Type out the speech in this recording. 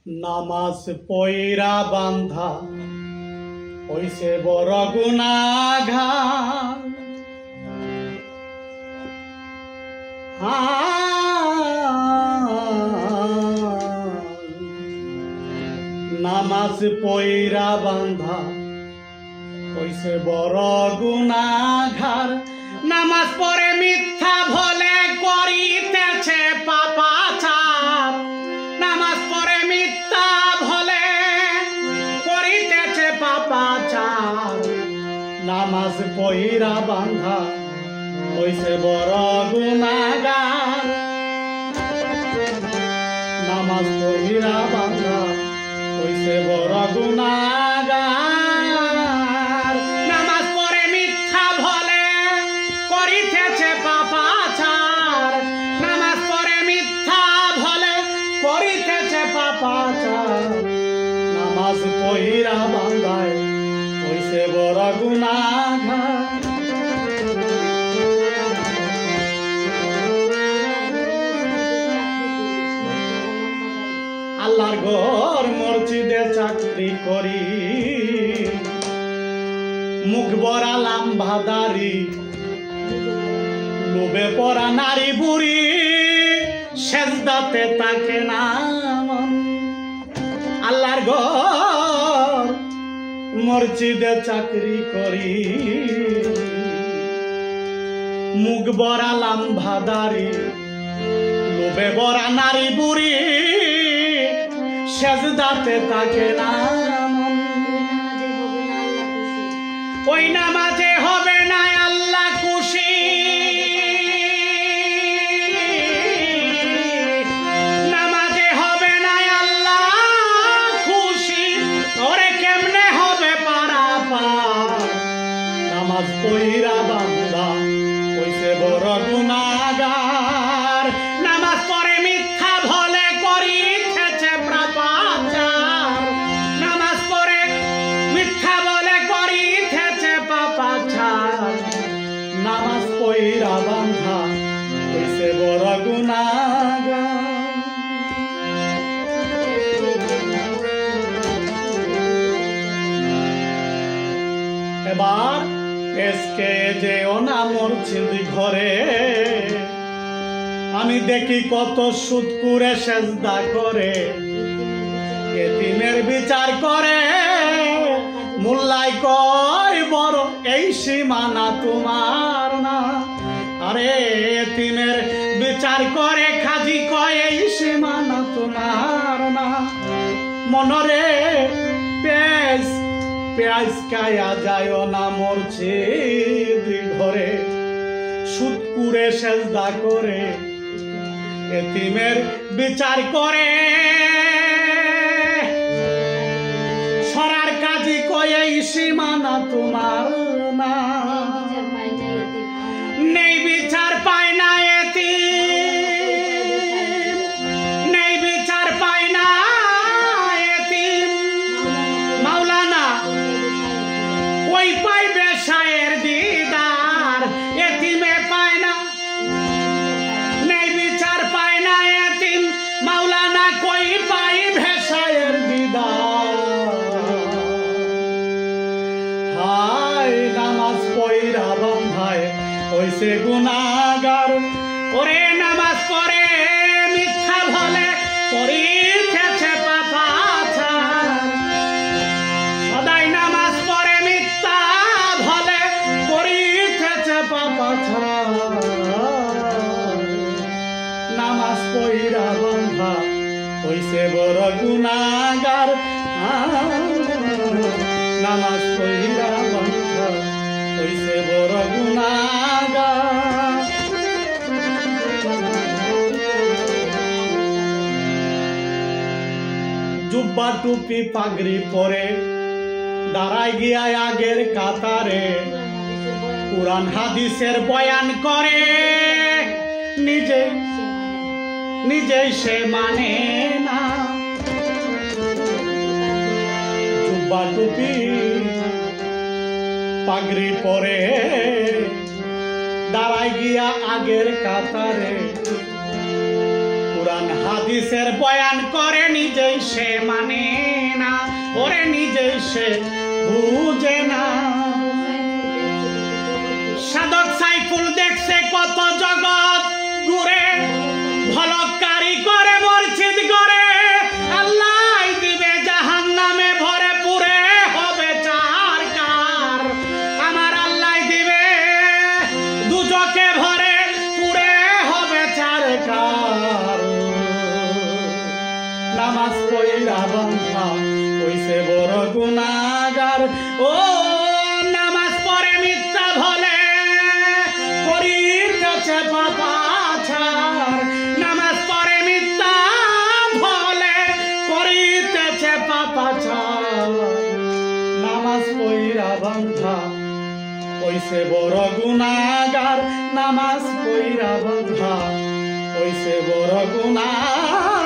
নামাজ পয়রা বান্ধা হইছে বড় গুনাহগার। নামাজ পয়রা বান্ধা হইছে বড় গুনাহগার। নামাজ পড়ে মিথ্যা ভলে করিতেছে পাপাচার। নামাজ পড়ে মিথ্যা ভলে করিতেছে পাপাচার। নামাজ পয়রা বান্ধা হইছে বড় গুনাহগার। নামাজ পয়রা বান্ধা হইছে বড় গুনাহগার। নামাজ পড়ে মিথ্যা ভলে করিতেছে পাপাচার। নামাজ পড়ে মিথ্যা ভলে করিতেছে পাপাচার। নামাজ পয়রা বান্ধায় হইছে বড় গুনাহগার। আল্লাহর ঘর মসজিদে চাকরি করি, মুখ বড়া লাম্বা দাড়ি, লোভে পড়া নারী বুড়ি, সেজদাতে তাকে না মন। আল্লাহর ঘর মসজিদে চাকরি করি, মুখ বড়া লাম্বা দাড়ি, লোভে বড়া নারী বুড়ি, সেজদাতে তাকে না মন। ওই নামাজে হবে না আল্লাহ খুশি। নামাজে হবে না আল্লাহ খুশি। ওরে কেমনে হবে পারাপার। নামাজ পয়রা বান্দা হইছে বড় গুনাহগার। নামাজ পড়ে মিথ্যা ভলে করিতেছে পাপাচার। নামাজ পড়ে মিথ্যা বলে করিতেছে পাপাচার। নামাজ পয়রা বান্ধা হইছে বড় গুনাহগার। এবার এসকে যেও না মসজিদ ঘরে, আমি দেখি কত সুদ করে সেজদা করে, এতিমের বিচার করে। মোল্লাই কয় বড় এই সীমানা তোমার না। আরে এতিমের বিচার করে খাজি কয় এই সীমানা তোমার না। মনরে পেঁয়াজ পেঁয়াজ খায়া যায় না মসজিদ ঘরে, সুদ করে সেজদা করে, এতিমের বিচার করে। সরার কাজী কয় এই সীমানা তোমার না। নেই বিচার পায় না এতিম, নেই বিচার পায় না এতিম। মাওলানা ওই পাইবে শায়ের দিদার, এতিমে পায় না। নেই বিচার পায় না এতিম, মাওলানা কই পাইবে শায়ের দিদার। হায় নামাজ পয়রা বান্ধায় হইছে গুনাহগার। ওরে নামাজ পড়ে মিথ্যা ভলে করিতেছে পাপাচার। সদাই নামাজ পড়ে মিথ্যা ভলে করিতেছে পাপাচার। নামাজ পয়রা বান্ধা হইছে বড় গুনাহগার। নামাজ পয়রা বান্ধা হইছে বড় গুনাহগার। জুব্বা টুপি পাগড়ি পরে দাঁড়ায় গিয়া আগের কাতারে, কুরআন হাদিসের বয়ান করে। নিজে নিজেই সে মানে না। জুব্বা টুপি পাগড়ি পরে দাঁড়ায় গিয়া আগের কাতারে, কোরআন হাদিসের বয়ান করে নিজেই সে মানে না, ওরে নিজেই সে বুঝে না। সাধক সাইফুল দেখছে কত জগৎ ঘুরে, ভলকারি করে মসজিদ করে, আল্লাহ দিবে জাহান্নামে ভরে পুরে হবে চারকার। আমার আল্লাহ দিবে দুজকে ভরে পুরে হবে চারকার। নামাজ পড়া বন্ধা হইছে বড় গুনাহগার, ও নামাজ পড়ে মিথ্যা বলে করিতেছে পাপাচার। নামাজ পড়ে মিথ্যা বলে করিতেছে পাপাচার। নামাজ পড়া বন্ধা হইছে বড় গুনাহগার, নামাজ পড়া বন্ধা হইছে বড় গুনাহগার।